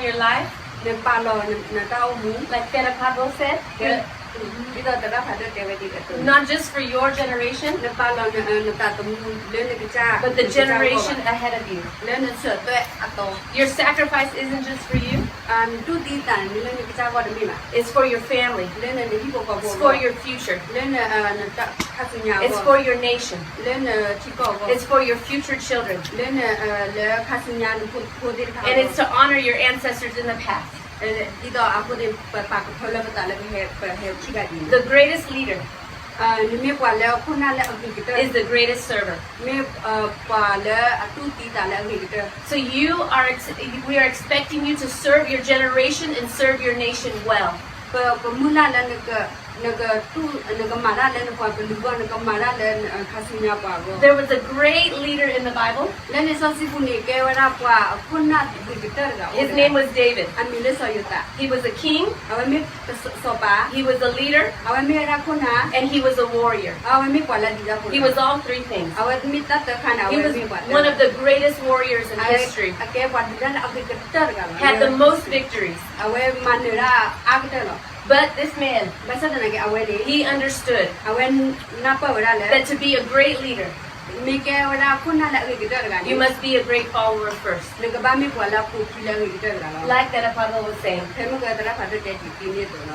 your life. Like Father Pablo said, not just for your generation, but the generation ahead of you. Your sacrifice isn't just for you, it's for your family, it's for your future, it's for your nation, it's for your future children, and it's to honor your ancestors in the past. The greatest leader is the greatest server. So we are expecting you to serve your generation and serve your nation well. There was a great leader in the Bible. His name was David. He was a king, he was a leader, and he was a warrior. He was all three things. He was one of the greatest warriors in history. Had the most victories. But this man, he understood that to be a great leader, you must be a great follower first. Like that Pablo was saying.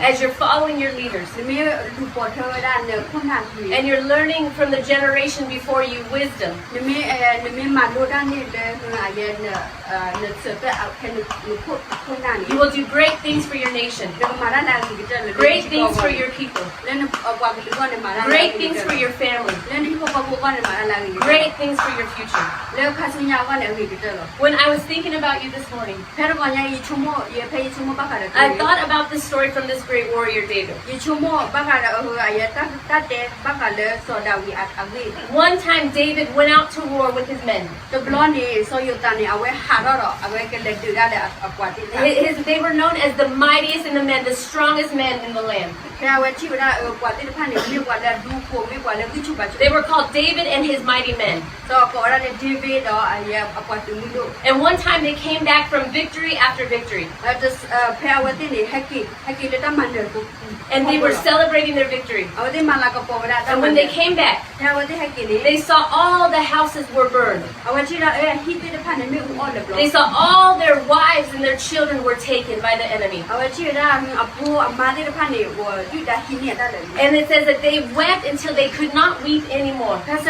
As you're following your leaders, and you're learning from the generation before you wisdom, you will do great things for your nation, great things for your people, great things for your family, great things for your future. When I was thinking about you this morning, I thought about this story from this great warrior David. One time David went out to war with his men. They were known as the mightiest in the men, the strongest men in the land. They were called David and his mighty men. And one time they came back from victory after victory. And they were celebrating their victory. And when they came back, they saw all the houses were burned. They saw all their wives and their children were taken by the enemy. And it says that they wept until they could not weep anymore. Because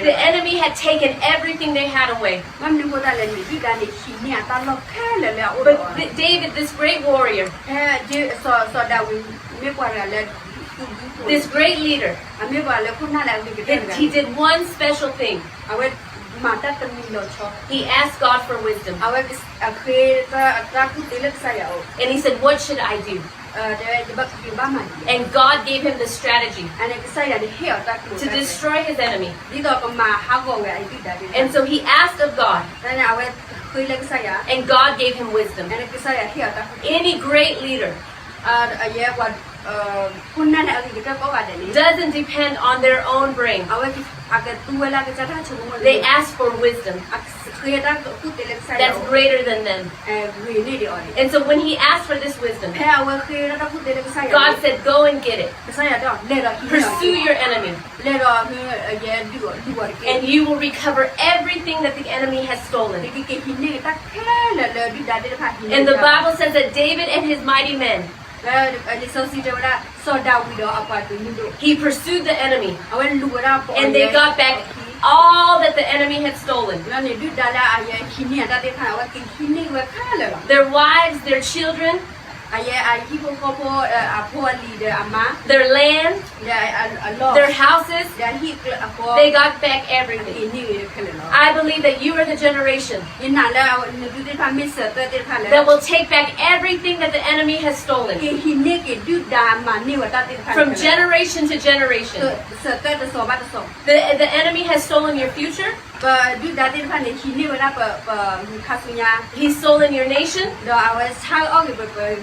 the enemy had taken everything they had away. But David, this great warrior, this great leader, he did one special thing. He asked God for wisdom. And he said, what should I do? And God gave him the strategy to destroy his enemy. And so he asked of God, and God gave him wisdom. Any great leader doesn't depend on their own brain. They ask for wisdom that's greater than them. And so when he asked for this wisdom, God said, go and get it. Pursue your enemy. And you will recover everything that the enemy has stolen. And the Bible says that David and his mighty men, he pursued the enemy, and they got back all that the enemy had stolen. Their wives, their children, their land, their houses, they got back everything. I believe that you are the generation that will take back everything that the enemy has stolen. From generation to generation. The enemy has stolen your future. He's stolen your nation.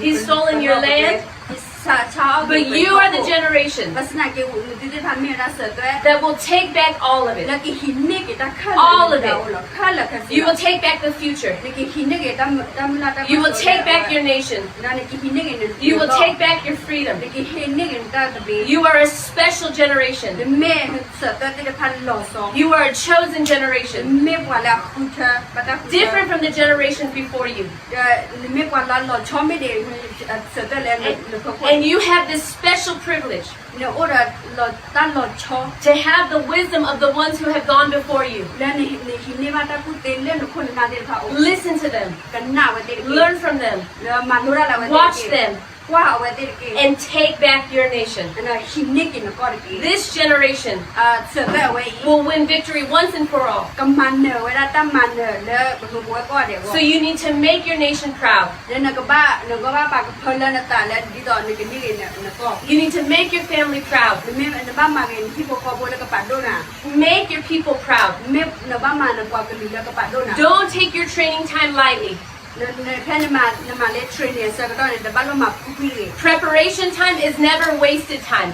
He's stolen your land. But you are the generation that will take back all of it. All of it. You will take back the future. You will take back your nation. You will take back your freedom. You are a special generation. You are a chosen generation. Different from the generations before you. And you have this special privilege to have the wisdom of the ones who have gone before you. Listen to them. Learn from them. Watch them. And take back your nation. This generation will win victory once and for all. So you need to make your nation proud. You need to make your family proud. Make your people proud. Don't take your training time lightly. Preparation time is never wasted time.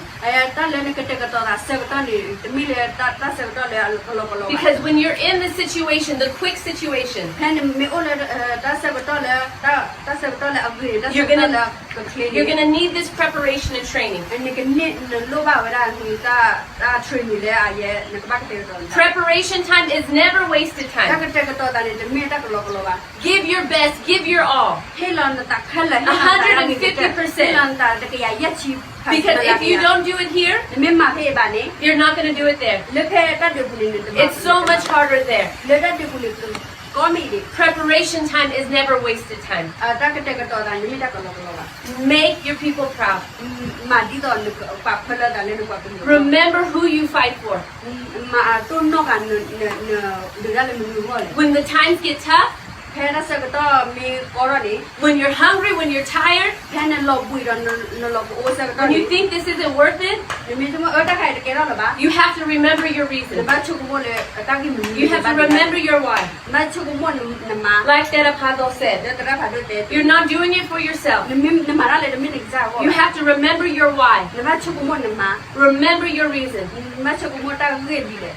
Because when you're in the situation, the quick situation, you're gonna need this preparation and training. Preparation time is never wasted time. Give your best. Give your all. 150%. Because if you don't do it here, you're not going to do it there. It's so much harder there. Preparation time is never wasted time. Make your people proud. Remember who you fight for. When the times get tough, when you're hungry, when you're tired, when you think this isn't worth it, you have to remember your reason. You have to remember your why. Like that apostle said, you're not doing it for yourself. You have to remember your why. Remember your reason.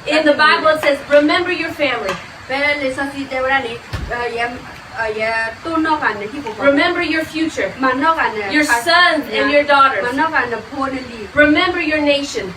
In the Bible it says, remember your family. Remember your future, your sons and your daughters. Remember your nation.